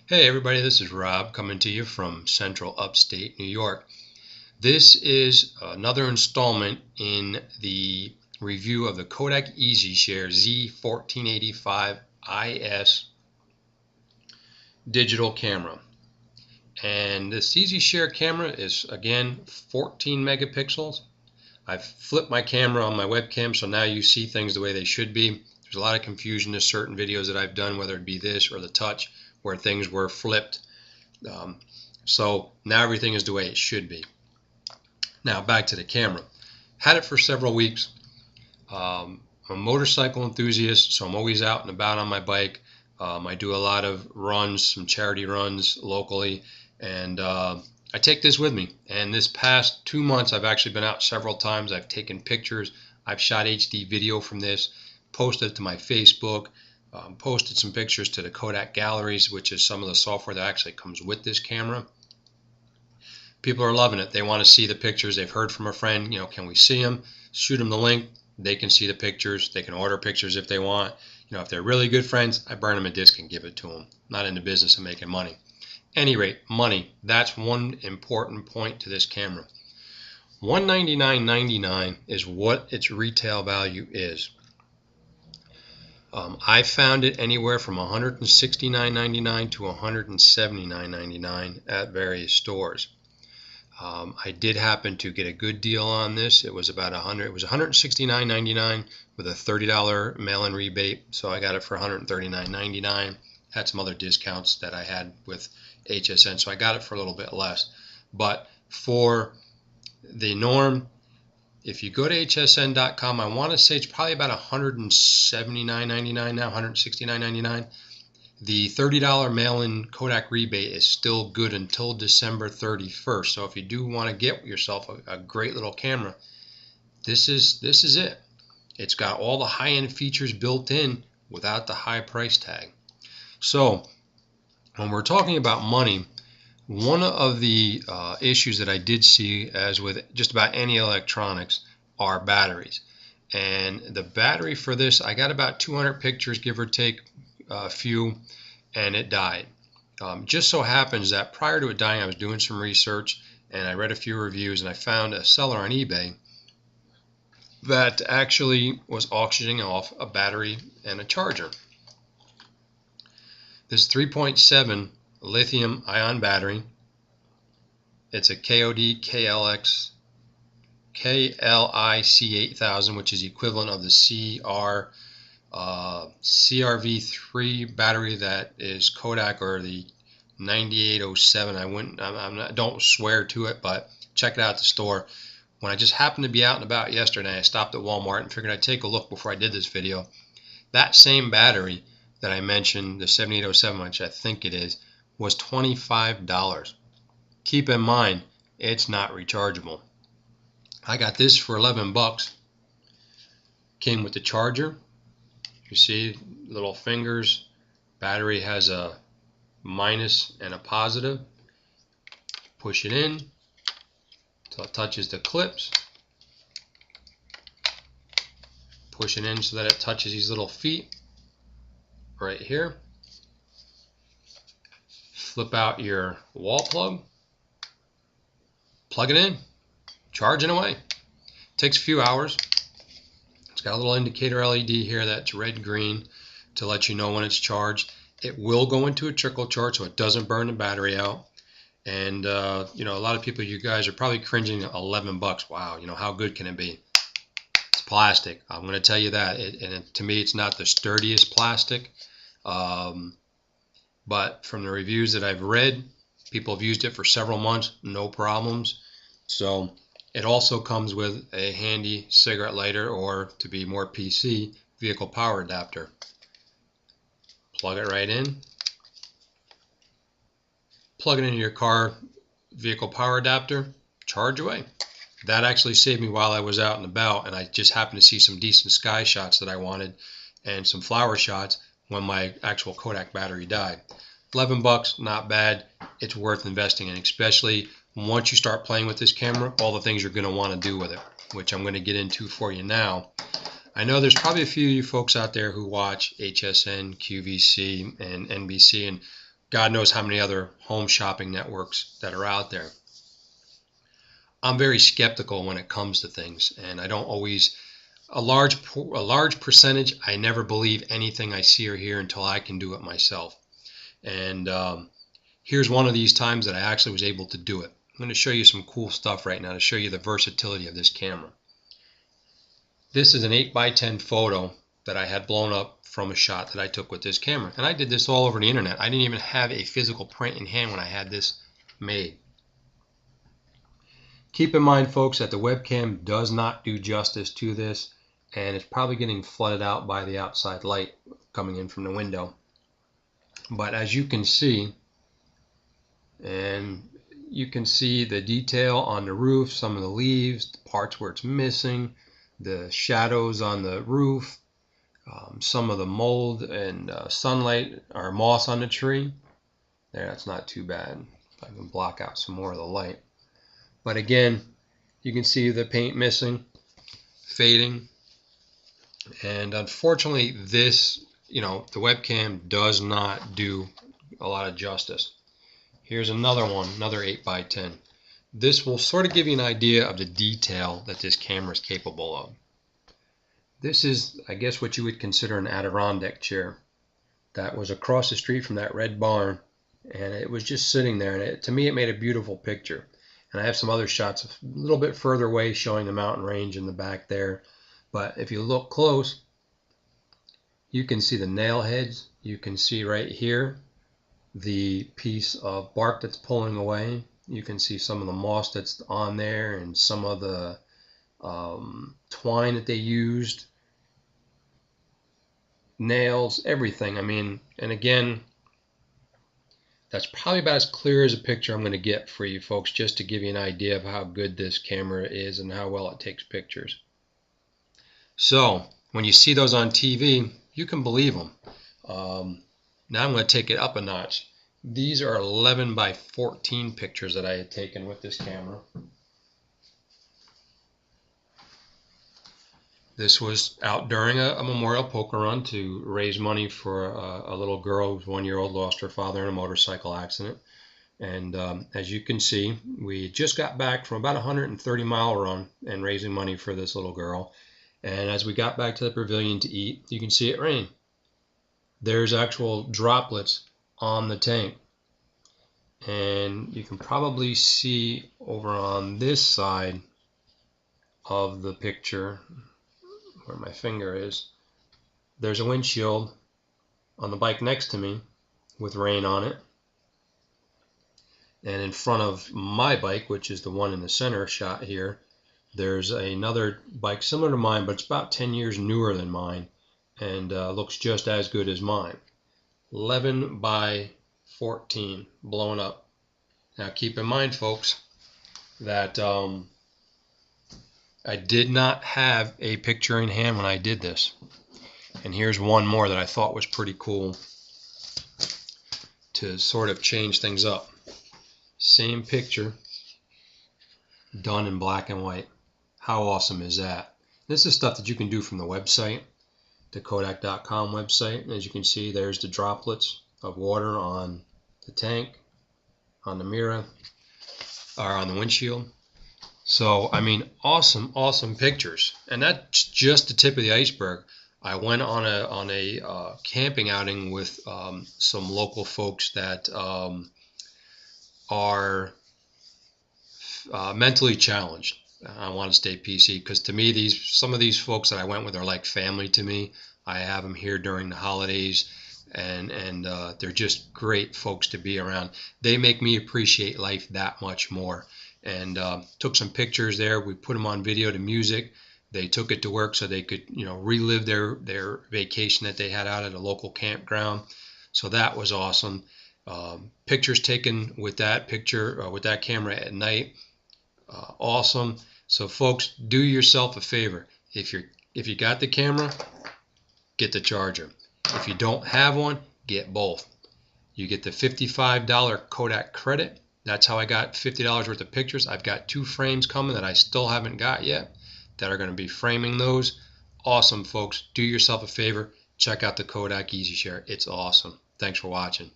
Hey everybody, this is Rob coming to you from Central Upstate New York. This is another installment in the review of the Kodak EasyShare Z1485IS digital camera. And this EasyShare camera is again 14 megapixels. I've flipped my camera on my webcam, so now you see things the way they should be. There's a lot of confusion to certain videos that I've done, whether it be this or the touch, where things were flipped. So now everything is the way it should be. Now back to the camera. Had it for several weeks. I'm a motorcycle enthusiast, so I'm always out and about on my bike. I do a lot of runs, some charity runs locally, and I take this with me. And this past 2 months, I've actually been out several times. I've taken pictures. I've shot HD video from this, posted it to my Facebook, posted some pictures to the Kodak Galleries, which is some of the software that actually comes with this camera. People are loving it. They want to see the pictures. They've heard from a friend, can we see them? Shoot them the link. They can see the pictures. They can order pictures if they want. If they're really good friends, I burn them a disc and give it to them. I'm not in the business of making money. Any rate, money. That's one important point to this camera. $199.99 is what its retail value is. I found it anywhere from $169.99 to $179.99 at various stores. I did happen to get a good deal on this. It was about It was $169.99 with a $30 mail-in rebate, so I got it for $139.99. Had some other discounts that I had with HSN, so I got it for a little bit less. But for the norm, if you go to hsn.com, I want to say it's probably about $179.99 now, $169.99. The $30 mail-in Kodak rebate is still good until December 31st. So if you do want to get yourself a great little camera, this is it. It's got all the high-end features built in without the high price tag. So when we're talking about money, one of the issues that I did see, as with just about any electronics, are batteries. And the battery for this, I got about 200 pictures, give or take a few, and it died. Just so happens that prior to it dying, I was doing some research and I read a few reviews, and I found a seller on eBay that actually was auctioning off a battery and a charger. This 3.7 lithium ion battery. It's a KOD KLX KLIC 8000, which is equivalent of the CRV3 battery that is Kodak, or the 9807. Don't swear to it, but check it out at the store. When I just happened to be out and about yesterday, I stopped at Walmart and figured I'd take a look before I did this video. That same battery that I mentioned, the 7807, which I think it is, was $25. Keep in mind, it's not rechargeable. I got this for 11 bucks. Came with the charger. You see little fingers. Battery has a minus and a positive. Push it in until it touches the clips. Push it in so that it touches these little feet right here. Flip out your wall plug. Plug it in. Charging away. Takes a few hours. It's got a little indicator LED here that's red-green to let you know when it's charged. It will go into a trickle charge so it doesn't burn the battery out. And a lot of people, you guys are probably cringing at 11 bucks. Wow, how good can it be? It's plastic. I'm going to tell you that. To me, it's not the sturdiest plastic. But from the reviews that I've read, people have used it for several months, no problems. So it also comes with a handy cigarette lighter, or to be more PC, vehicle power adapter. Plug it right in. Plug it into your car vehicle power adapter. Charge away. That actually saved me while I was out and about, and I just happened to see some decent sky shots that I wanted and some flower shots when my actual Kodak battery died. 11 bucks, not bad. It's worth investing in, especially once you start playing with this camera, all the things you're going to want to do with it, which I'm going to get into for you now. I know there's probably a few of you folks out there who watch HSN, QVC, and NBC, and God knows how many other home shopping networks that are out there. I'm very skeptical when it comes to things, and I don't always, a large percentage, I never believe anything I see or hear until I can do it myself. And here's one of these times that I actually was able to do it. I'm going to show you some cool stuff right now to show you the versatility of this camera. This is an 8x10 photo that I had blown up from a shot that I took with this camera. And I did this all over the internet. I didn't even have a physical print in hand when I had this made. Keep in mind, folks, that the webcam does not do justice to this, and it's probably getting flooded out by the outside light coming in from the window. But as you can see, and you can see the detail on the roof, some of the leaves, the parts where it's missing, the shadows on the roof, some of the mold and sunlight or moss on the tree. There, that's not too bad. If I can block out some more of the light. But again, you can see the paint missing, fading, and unfortunately this, the webcam does not do a lot of justice. Here's another one, another 8x10. This will sort of give you an idea of the detail that this camera is capable of. This is, I guess, what you would consider an Adirondack chair that was across the street from that red barn, and it was just sitting there, and to me it made a beautiful picture. And I have some other shots a little bit further away showing the mountain range in the back there. But if you look close, you can see the nail heads. You can see right here the piece of bark that's pulling away. You can see some of the moss that's on there and some of the twine that they used. Nails, everything. I mean, and again, that's probably about as clear as a picture I'm going to get for you folks, just to give you an idea of how good this camera is and how well it takes pictures. So when you see those on TV, you can believe them. Now I'm going to take it up a notch. These are 11x14 pictures that I had taken with this camera. This was out during a memorial poker run to raise money for a little girl who was 1-year-old, lost her father in a motorcycle accident. And as you can see, we just got back from about a 130-mile run and raising money for this little girl. And as we got back to the pavilion to eat, you can see it rain. There's actual droplets on the tank. And you can probably see over on this side of the picture, where my finger is, there's a windshield on the bike next to me with rain on it. And in front of my bike, which is the one in the center shot here, there's another bike similar to mine, but it's about 10 years newer than mine and looks just as good as mine. 11x14 blown up. Now keep in mind, folks, that I did not have a picture in hand when I did this. And here's one more that I thought was pretty cool to sort of change things up. Same picture done in black and white. How awesome is that? This is stuff that you can do from the website, the Kodak.com website. As you can see, there's the droplets of water on the tank, on the mirror, or on the windshield. So, I mean, awesome, awesome pictures. And that's just the tip of the iceberg. I went on a camping outing with some local folks that are mentally challenged. I want to stay PC because to me, some of these folks that I went with are like family to me. I have them here during the holidays, and they're just great folks to be around. They make me appreciate life that much more. And took some pictures there. We put them on video to music. They took it to work so they could, relive their vacation that they had out at a local campground. So that was awesome. Pictures taken with that camera at night. Awesome. So folks, do yourself a favor. If you got the camera, get the charger. If you don't have one, get both. You get the $55 Kodak credit. That's how I got $50 worth of pictures. I've got 2 frames coming that I still haven't got yet that are going to be framing those. Awesome, folks. Do yourself a favor. Check out the Kodak EasyShare. It's awesome. Thanks for watching.